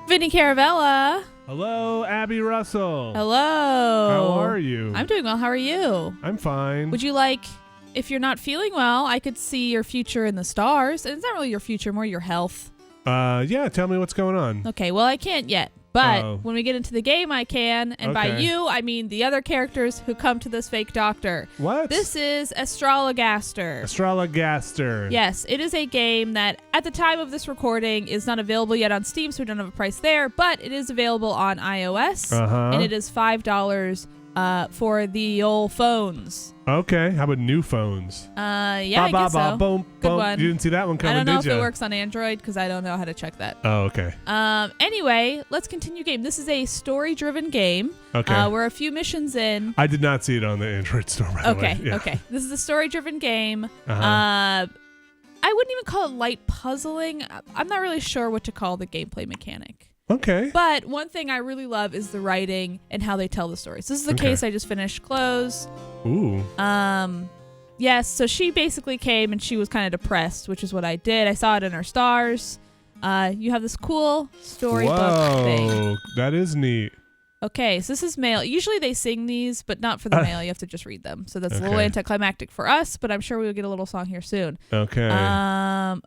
Vinny Caravella. Hello, Abby Russell. Hello. How are you? I'm doing well. How are you? I'm fine. Would you like, if you're not feeling well, I could see your future in the stars. And it's not really your future, more your health. Yeah, tell me what's going on. Okay, well, I can't yet. But when we get into the game, I can. And by you, I mean the other characters who come to this fake doctor. What? This is Astrologaster. Astrologaster. Yes, it is a game that at the time of this recording is not available yet on Steam, so we don't have a price there. But it is available on iOS. And it is $5 for the old phones. Okay, how about new phones? I guess so. Boom, Good boom. one. You didn't see that one coming, I don't know did if you? it works on Android because I don't know how to check that. Oh, okay. Anyway, let's continue game. This is a story-driven game. Okay. We're a few missions in. I did not see it on the Android store, by the way. Yeah. Okay. This is a story-driven game. I wouldn't even call it light puzzling. I'm not really sure what to call the gameplay mechanic. Okay. But one thing I really love is the writing and how they tell the stories. This is the case I just finished close. Ooh. Yes, so she basically came and she was kind of depressed, which is what I did. I saw it in her stars. You have this cool storybook thing. Whoa, that is neat. Okay, so this is male. Usually they sing these, but not for the male. You have to just read them. So that's a little anticlimactic for us, but I'm sure we'll get a little song here soon. Okay.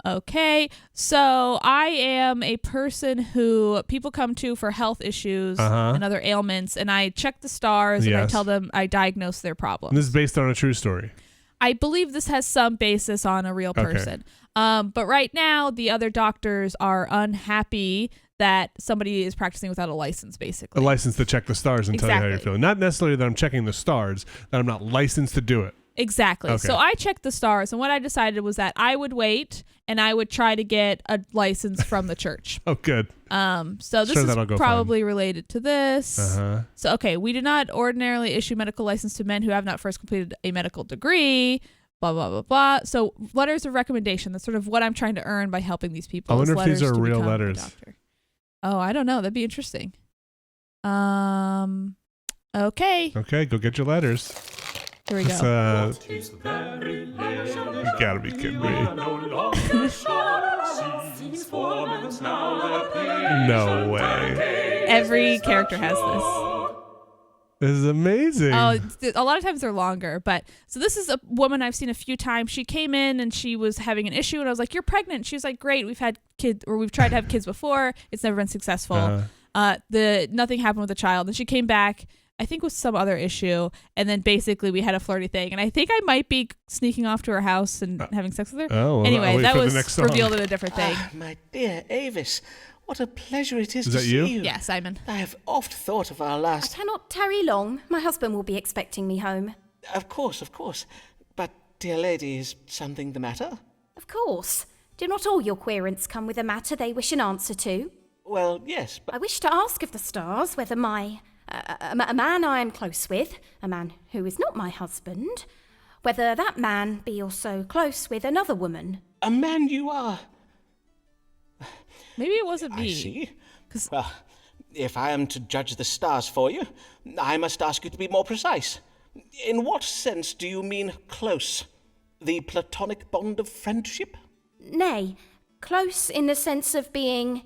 Okay. So I am a person who people come to for health issues and other ailments, and I check the stars and I tell them, I diagnose their problems. And this is based on a true story. I believe this has some basis on a real person. But right now, the other doctors are unhappy that somebody is practicing without a license, basically. A license to check the stars and tell you how you're feeling. Not necessarily that I'm checking the stars, that I'm not licensed to do it. Exactly. Okay. So I checked the stars, and what I decided was that I would wait, and I would try to get a license from the church. Oh, good. So this is probably related to this. So, we do not ordinarily issue medical license to men who have not first completed a medical degree. Blah, blah, blah, blah. So letters of recommendation. That's sort of what I'm trying to earn by helping these people. I wonder if these are real letters. Oh, I don't know. That'd be interesting. Okay. Okay, go get your letters. Here we go. You gotta be kidding me. No way. Every character has this. This is amazing. Oh, a lot of times they're longer, but so this is a woman I've seen a few times. She came in and she was having an issue, and I was like, "You're pregnant." She was like, "Great, we've had kids, or we've tried to have kids before. It's never been successful. Nothing happened with the child." And she came back, I think, with some other issue, and then basically we had a flirty thing. And I think I might be sneaking off to her house and having sex with her. Oh, well, anyway, that was revealed in a different thing. My dear Avis. What a pleasure it is to see you. Yeah, Simon. I have oft thought of our last... I cannot tarry long. My husband will be expecting me home. Of course. But, dear lady, is something the matter? Of course. Do not all your querents come with a matter they wish an answer to? Well, yes, but... I wish to ask of the stars whether a man I am close with, a man who is not my husband, whether that man be also close with another woman. A man you are... Maybe it wasn't me. I see. Well, if I am to judge the stars for you, I must ask you to be more precise. In what sense do you mean close? The platonic bond of friendship? Nay, close in the sense of being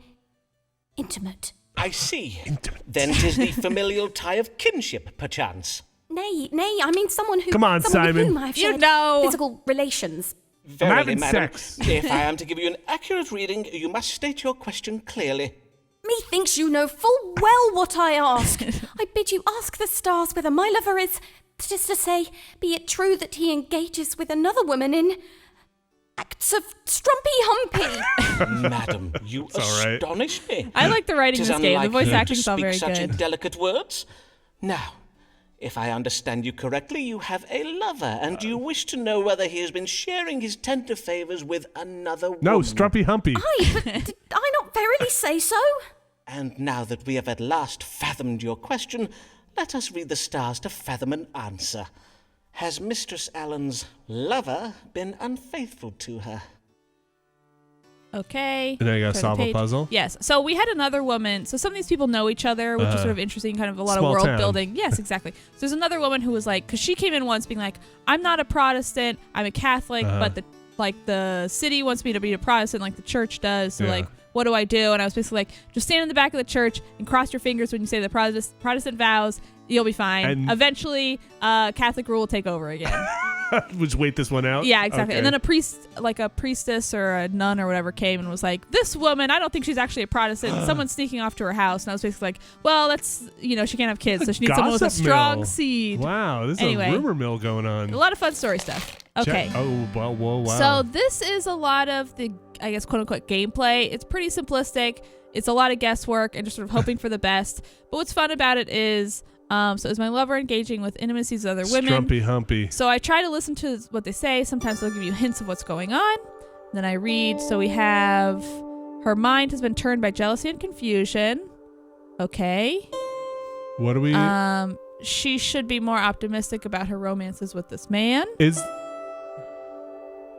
intimate. I see. Intimate. Then 'tis the familial tie of kinship, perchance. Nay, I mean someone who... Come on, Simon. With whom I've shared physical relations. Verily, madam, if I am to give you an accurate reading, you must state your question clearly. Methinks you know full well what I ask. I bid you ask the stars whether my lover is, that is to say, be it true that he engages with another woman in acts of strumpy-humpy. Madam, you astonish me. I like the writing in this game. The voice acting's all very such good. Indelicate words. Now, if I understand you correctly, you have a lover, and you wish to know whether he has been sharing his tender favors with another woman. No, Strumpy Humpy. Aye, but did I not verily say so? And now that we have at last fathomed your question, let us read the stars to fathom an answer. Has Mistress Allen's lover been unfaithful to her? Okay. And now you gotta solve a puzzle? Yes. So we had another woman. So some of these people know each other, which is sort of interesting, kind of a lot of world building. Yes, exactly. So there's another woman who was like, because she came in once being like, I'm not a Protestant, I'm a Catholic, but the city wants me to be a Protestant like the church does. So like what do I do? And I was basically like, just stand in the back of the church and cross your fingers when you say the Protestant vows. You'll be fine. And eventually, Catholic rule will take over again. Just wait this one out? Yeah, exactly. Okay. And then a priestess or a nun or whatever came and was like, this woman, I don't think she's actually a Protestant. Someone's sneaking off to her house. And I was basically like, well, that's, she can't have kids. So she needs someone with a strong seed. Wow, this is a rumor mill going on. A lot of fun story stuff. Okay. Wow. So this is a lot of the, I guess, quote unquote gameplay. It's pretty simplistic. It's a lot of guesswork and just sort of hoping for the best. But what's fun about it is, so is my lover engaging with intimacies with other women? Strumpy humpy. So I try to listen to what they say. Sometimes they'll give you hints of what's going on. Then I read. So we have, her mind has been turned by jealousy and confusion. Okay. What do we? She should be more optimistic about her romances with this man. Is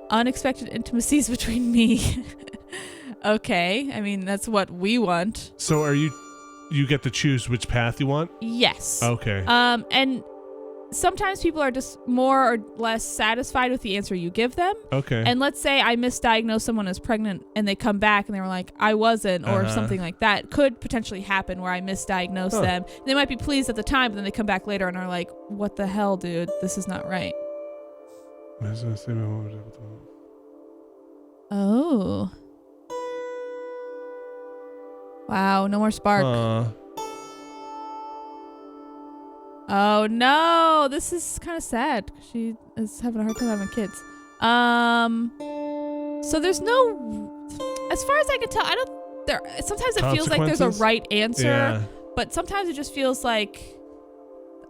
unexpected intimacies between me. Okay. I mean, that's what we want. So are you get to choose which path you want? Yes. Okay. And sometimes people are just more or less satisfied with the answer you give them. Okay. And let's say I misdiagnosed someone as pregnant and they come back and they were like, I wasn't, or something like that. Could potentially happen where I misdiagnosed them. They might be pleased at the time, but then they come back later and are like, what the hell, dude? This is not right. Oh. Wow, no more spark. Oh no, this is kind of sad. She is having a hard time having kids. So there's no, as far as I can tell, sometimes it feels like there's a right answer, but sometimes it just feels like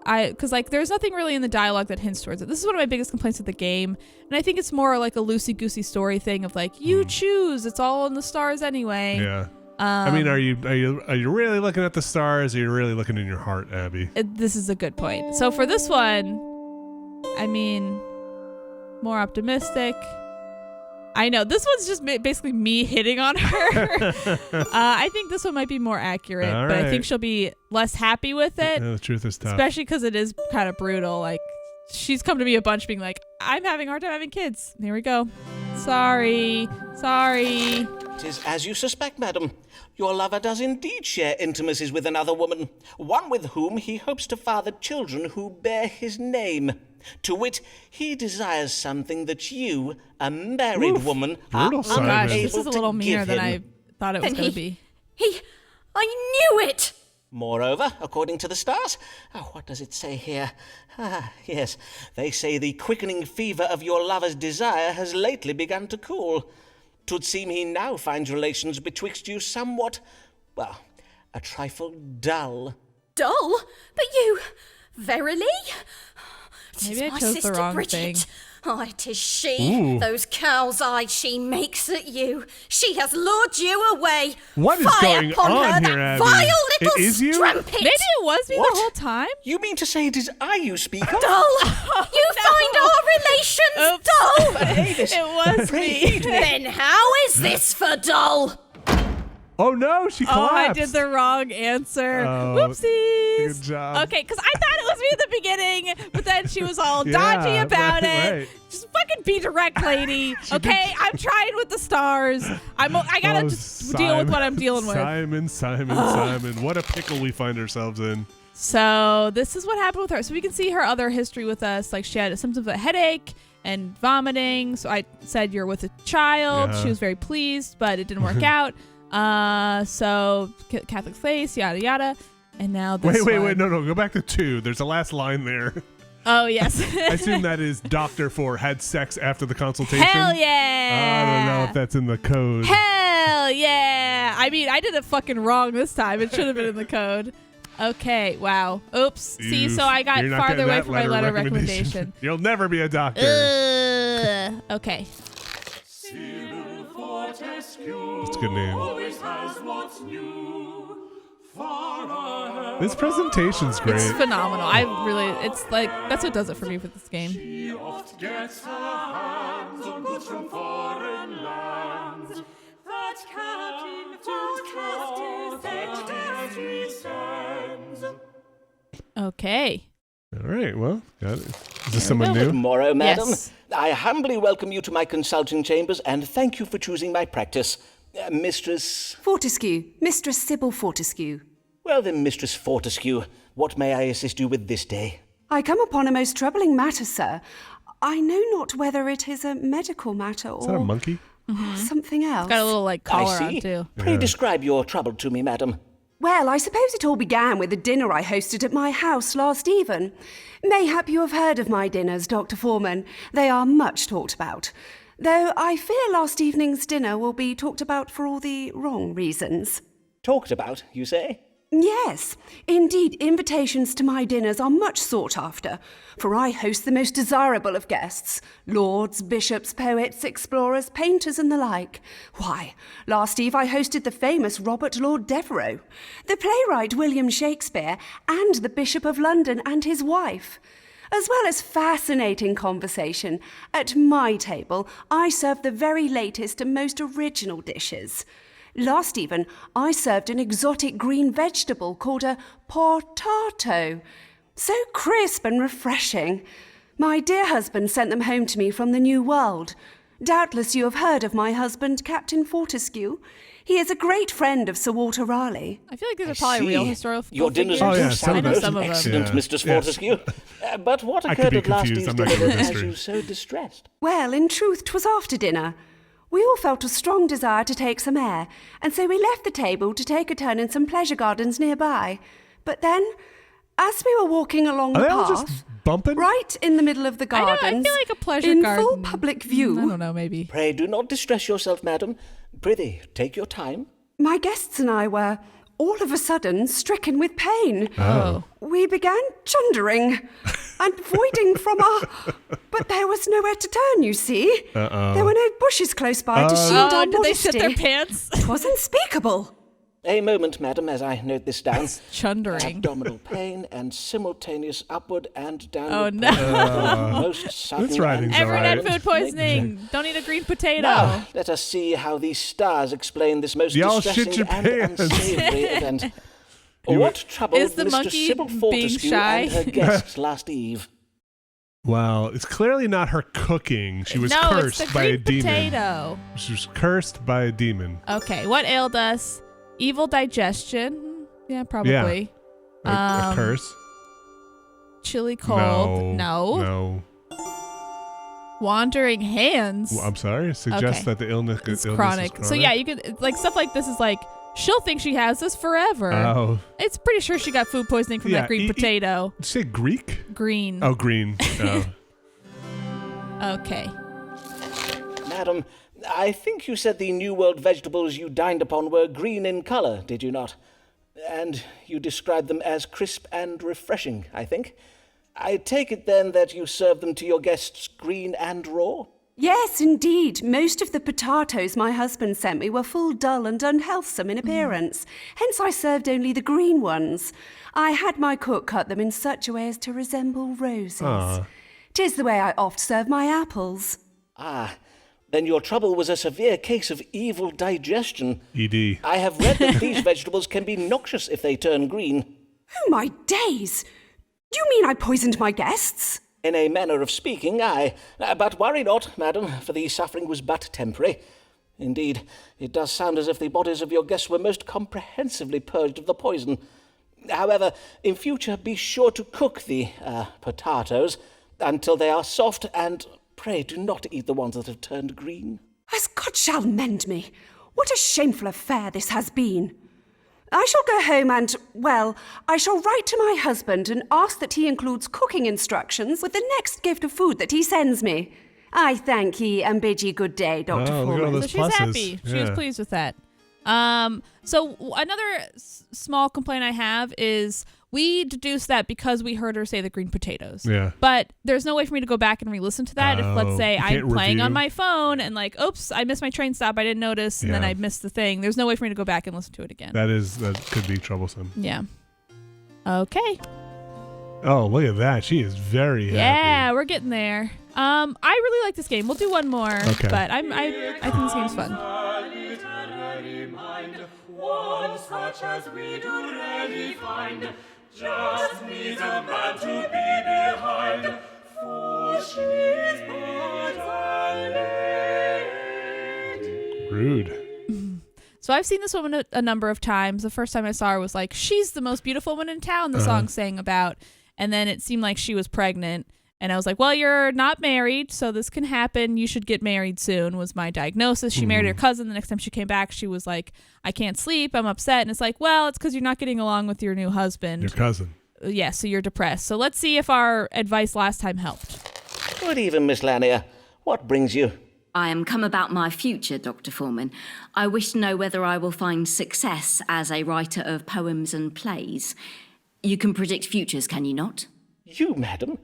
because like there's nothing really in the dialogue that hints towards it. This is one of my biggest complaints with the game, and I think it's more like a loosey-goosey story thing of like, you choose, it's all in the stars anyway. Yeah. I mean, are you really looking at the stars, or are you really looking in your heart, Abby? This is a good point. So for this one, I mean, more optimistic. I know this one's just basically me hitting on her. I think this one might be more accurate, but I think she'll be less happy with it. Yeah, the truth is tough, especially because it is kind of brutal. Like, she's come to me a bunch, being like, "I'm having a hard time having kids." Here we go. Sorry. It is as you suspect, madam. Your lover does indeed share intimacies with another woman, one with whom he hopes to father children who bear his name. To wit, he desires something that you, a married woman, are unable oh gosh, this is a little to meaner give than him. I thought it was going to be. I knew it! Moreover, according to the stars, what does it say here? Yes, they say the quickening fever of your lover's desire has lately begun to cool. 'Twould seem he now finds relations betwixt you somewhat, well, a trifle dull. Dull? But you, verily? Maybe I chose the wrong thing. Oh, it is she. Those cow's eyes she makes at you. She has lured you away. What is going on here, Abby? Vile little it is you? strumpet. Maybe it was me What? the whole time. You mean to say it is I you speak of? Dull. You find our relations dull. It was me. Then how is this for dull? Oh no, she collapsed. Oh, I did the wrong answer. Oh, Whoopsies. good job. Okay, because I thought it was me at the beginning, but then she was all dodgy about it. Right. Just fucking be direct, lady. Okay, I'm trying with the stars. I gotta just deal with what I'm dealing with. Simon. What a pickle we find ourselves in. So this is what happened with her. So we can see her other history with us. Like, she had symptoms of a headache and vomiting. So I said, you're with a child. Yeah. She was very pleased, but it didn't work out. So Catholic faith, yada yada, and now this Wait, no, go back to 2. There's a last line there. Oh yes. I assume that is doctor for had sex after the consultation. Hell yeah! I don't know if that's in the code. Hell yeah! I mean, I did it fucking wrong this time. It should have been in the code. Okay, wow. Oops. See, so I got farther away from my letter recommendation. You'll never be a doctor. Okay. That's a good name. This presentation's great. It's phenomenal. It's like, that's what does it for me with this game. She oft gets her hands on goods from foreign lands. That captain sends. Okay. All right, well, got it. Is this someone Good new? morrow, madam. Yes. I humbly welcome you to my consulting chambers and thank you for choosing my practice. Mistress... Fortescue. Mistress Sybil Fortescue. Well then, Mistress Fortescue, what may I assist you with this day? I come upon a most troubling matter, sir. I know not whether it is a medical matter or... Is that a monkey? Something else. Got a little collar I see. on too. Pray describe your trouble to me, madam. Well, I suppose it all began with a dinner I hosted at my house last even. Mayhap you have heard of my dinners, Dr. Foreman. They are much talked about. Though I fear last evening's dinner will be talked about for all the wrong reasons. Talked about, you say? Yes, indeed, invitations to my dinners are much sought after, for I host the most desirable of guests, lords, bishops, poets, explorers, painters, and the like. Why, last eve I hosted the famous Robert Lord Devereux, the playwright William Shakespeare, and the Bishop of London and his wife. As well as fascinating conversation, at my table I serve the very latest and most original dishes. Last even, I served an exotic green vegetable called a potato. So crisp and refreshing. My dear husband sent them home to me from the New World. Doubtless you have heard of my husband, Captain Fortescue. He is a great friend of Sir Walter Raleigh. I feel like these are probably real historical Your dinners figures. do yeah, some sound of most them. excellent, Yeah. Mistress Yes. Fortescue. But what I could occurred be at last confused. eve's I'm not dinner good with that has history. you so distressed? Well, in truth, 'twas after dinner. We all felt a strong desire to take some air, and so we left the table to take a turn in some pleasure gardens nearby. But then, as we were walking along Are the they all path, just bumping? right in the middle of the I know, gardens, I feel like a pleasure in garden. full public view, I don't know, maybe. Pray do not distress yourself, madam. Prithee, take your time. my guests and I were, all of a sudden, stricken with pain. Oh. We began chundering and voiding from our... But there was nowhere to turn, you see. There were no bushes close by to shield our Did they shit their modesty. pants? 'Twas unspeakable. A moment, madam, as I note this down. Chundering. Abdominal pain and simultaneous upward and downward. Oh, no. Most sudden This writing's and Everyone alright. had food poisoning. Don't eat a green potato. Now, let us see how these stars explain this most Y'all distressing shit your and pants. unsavory event. What troubled Is the Mr. monkey Sybil being Fortescue shy? and her guests last eve? Well, it's clearly not her cooking. She was no, cursed it's the by a green demon. potato. She was cursed by a demon. Okay, what ailed us? Evil digestion. Yeah, probably. A curse? Chilly cold. No. Wandering hands. Well, I'm sorry. Suggests Okay. that the illness It's is chronic. So yeah, you could like stuff like this is like she'll think she has this forever. Oh. It's pretty sure she got food poisoning from Yeah, that green potato. Did you say Greek? Green. Oh, green. Oh. Okay. Madam, I think you said the New World vegetables you dined upon were green in colour, did you not? And you described them as crisp and refreshing, I think. I take it then that you served them to your guests green and raw? Yes, indeed. Most of the potatoes my husband sent me were full dull and unhealthsome in appearance. Hence I served only the green ones. I had my cook cut them in such a way as to resemble roses. 'Tis the way I oft serve my apples. Ah, then your trouble was a severe case of evil digestion. ED. I have read that these vegetables can be noxious if they turn green. Oh, my days! You mean I poisoned my guests? In a manner of speaking, aye. But worry not, madam, for the suffering was but temporary. Indeed, it does sound as if the bodies of your guests were most comprehensively purged of the poison. However, in future, be sure to cook the potatoes until they are soft, and pray do not eat the ones that have turned green. As God shall mend me, what a shameful affair this has been. I shall go home and, well, I shall write to my husband and ask that he includes cooking instructions with the next gift of food that he sends me. I thank ye and bid ye good day, Dr. Oh, look at all Foreman. those So she's pluses. happy. She was Yeah. pleased with that. So another small complaint I have is we deduced that because we heard her say the green potatoes. Yeah. But there's no way for me to go back and re-listen to that. If let's Oh, say you I'm can't playing on review. my phone and like, oops, I missed my train stop. I didn't notice, and then Yeah. I missed the thing. There's no way for me to go back and listen to it again. That could be troublesome. Yeah. Okay. Oh, look at that. She is very happy. Yeah, we're getting there. I really like this game. We'll do one more. Okay. But I think this game's fun. A literary mind, one such as we do rarely find, just needs a man to be behind, for she's but a lady. Rude. So I've seen this woman a number of times. The first time I saw her was like, she's the most beautiful woman in town, the song sang about. And then it seemed like she was pregnant. And I was like, well, you're not married, so this can happen. You should get married soon, was my diagnosis. She married her cousin. The next time she came back, she was like, I can't sleep. I'm upset. And it's like, well, it's because you're not getting along with your new husband. Your cousin. Yeah, so you're depressed. So let's see if our advice last time helped. Good evening, Miss Lanier. What brings you? I am come about my future, Dr. Foreman. I wish to know whether I will find success as a writer of poems and plays. You can predict futures, can you not? You, madam?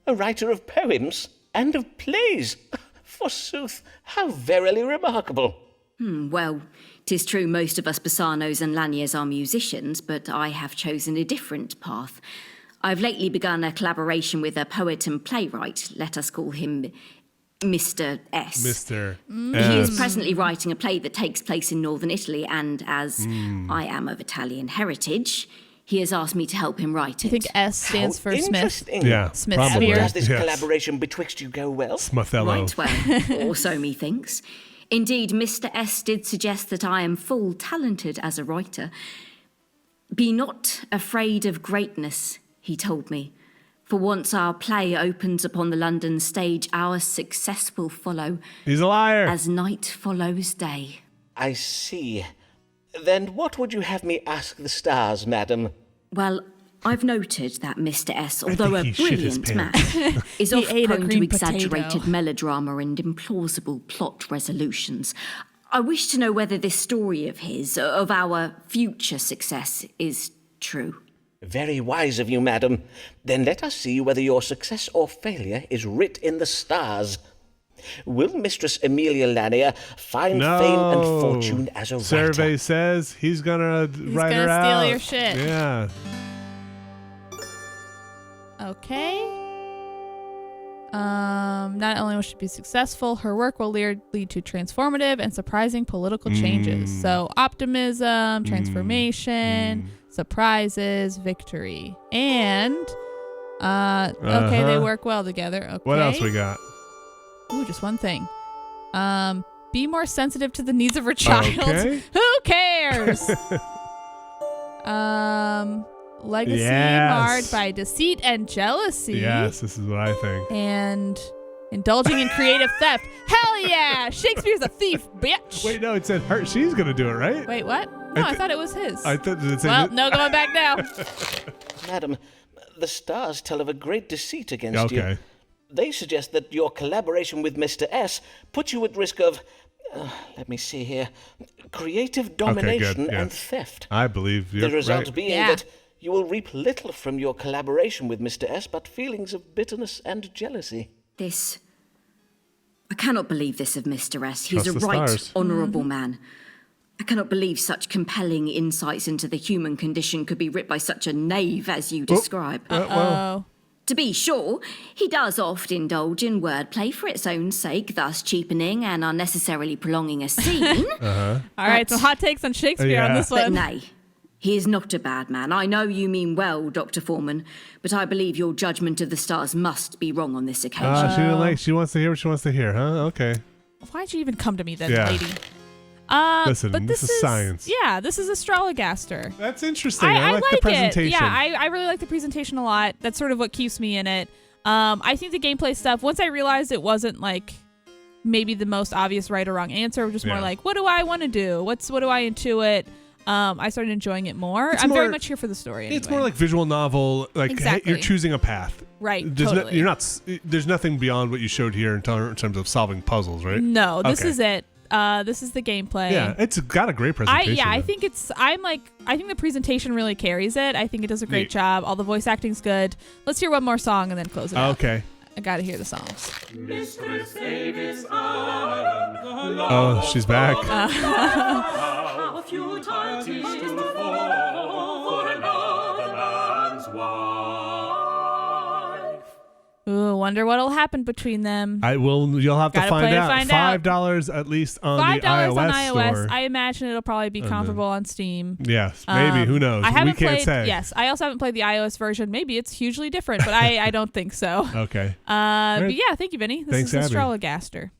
A writer of poems and of plays? Forsooth, how verily remarkable. Well, 'tis true most of us Bassano's and Laniers are musicians, but I have chosen a different path. I've lately begun a collaboration with a poet and playwright. Let us call him Mr. S. Mr. He is presently writing a play that takes place in northern Italy, and as I am of Italian heritage, he has asked me to help him write it. I think S stands for Smith. Interesting. Yeah, Smith probably. Spear. Does this Yes. collaboration betwixt you go well? Smithello. Right well, or so methinks. Indeed, Mr. S did suggest that I am full talented as a writer. Be not afraid of greatness, he told me. For once our play opens upon the London stage, our success will follow He's a liar. as night follows day. I see. Then what would you have me ask the stars, madam? Well, I've noted that Mr. S, although a he shit his brilliant man, pants. is He often ate a prone to green exaggerated potato. melodrama and implausible plot resolutions. I wish to know whether this story of his, of our future success, is true. Very wise of you, madam. Then let us see whether your success or failure is writ in the stars. Will Mistress Amelia Lanier find fame and fortune as a writer? Survey says he's gonna write her gonna out. steal your shit. Yeah. Okay. Not only will she be successful, her work will lead to transformative and surprising political changes. So optimism, transformation, surprises, victory. And okay, they work well together. Okay. What else we got? Ooh, just one thing. Be more sensitive to the needs of her child. Okay. Who cares? Legacy Yes. marred by deceit and jealousy. Yes, this is what I think. And indulging in creative theft. Hell yeah! Shakespeare's a thief, bitch. Wait, no, it said her. She's gonna do it, right? Wait, what? No, I thought it was his. I thought did it say Well, no going back now. Madam, the stars tell of a great deceit against you. Okay. They suggest that your collaboration with Mr. S puts you at risk of, let me see here, creative domination good, yeah. and theft. I believe you're The result right. being Yeah. that you will reap little from your collaboration with Mr. S, but feelings of bitterness and jealousy. This. I cannot believe this of Mr. S. He's Trust a the right, stars. honourable man. I cannot believe such compelling insights into the human condition could be writ by such a knave as you describe. Oh. To be sure, he does oft indulge in wordplay for its own sake, thus cheapening and unnecessarily prolonging a scene. All right, some hot takes on Shakespeare on Yeah. this But one. nay, he is not a bad man. I know you mean well, Dr. Foreman, but I believe your judgment of the stars must be wrong on this occasion. She didn't like. She wants to hear what she wants to hear, huh? Okay. Why'd you even come to me then, Yeah. lady? Listen, but this is science. Yeah, this is Astrologaster. That's interesting. I like the it. presentation. Yeah, I really like the presentation a lot. That's sort of what keeps me in it. I think the gameplay stuff, once I realized it wasn't like maybe the most obvious right or wrong answer, just more Yeah. like, what do I want to do? What do I intuit? I started enjoying it more. I'm very much here for the story anyway. It's more like visual novel. Like Exactly. you're choosing a path. Right, There's totally. you're not. There's nothing beyond what you showed here in terms of solving puzzles, right? No, this Okay. is it. This is the gameplay. Yeah, it's got a great presentation. I think the presentation really carries it. I think it does a great Neat. job. All the voice acting's good. Let's hear one more song and then close it out. Okay. I gotta hear the songs. Mistress David's iron, Oh, she's back. how futile 'tis to fall for another man's wife. Ooh, wonder what'll happen between them. You'll have to Gotta find play to out. find out. $5 at least on $5 the iOS on iOS. store. I imagine it'll probably be comparable on Steam. Yes, maybe. Who knows? I haven't We can't played. say. Yes, I also haven't played the iOS version. Maybe it's hugely different, but I don't think so. Okay. But yeah, thank you, Vinny. This Thanks, is Abby. Astrologaster.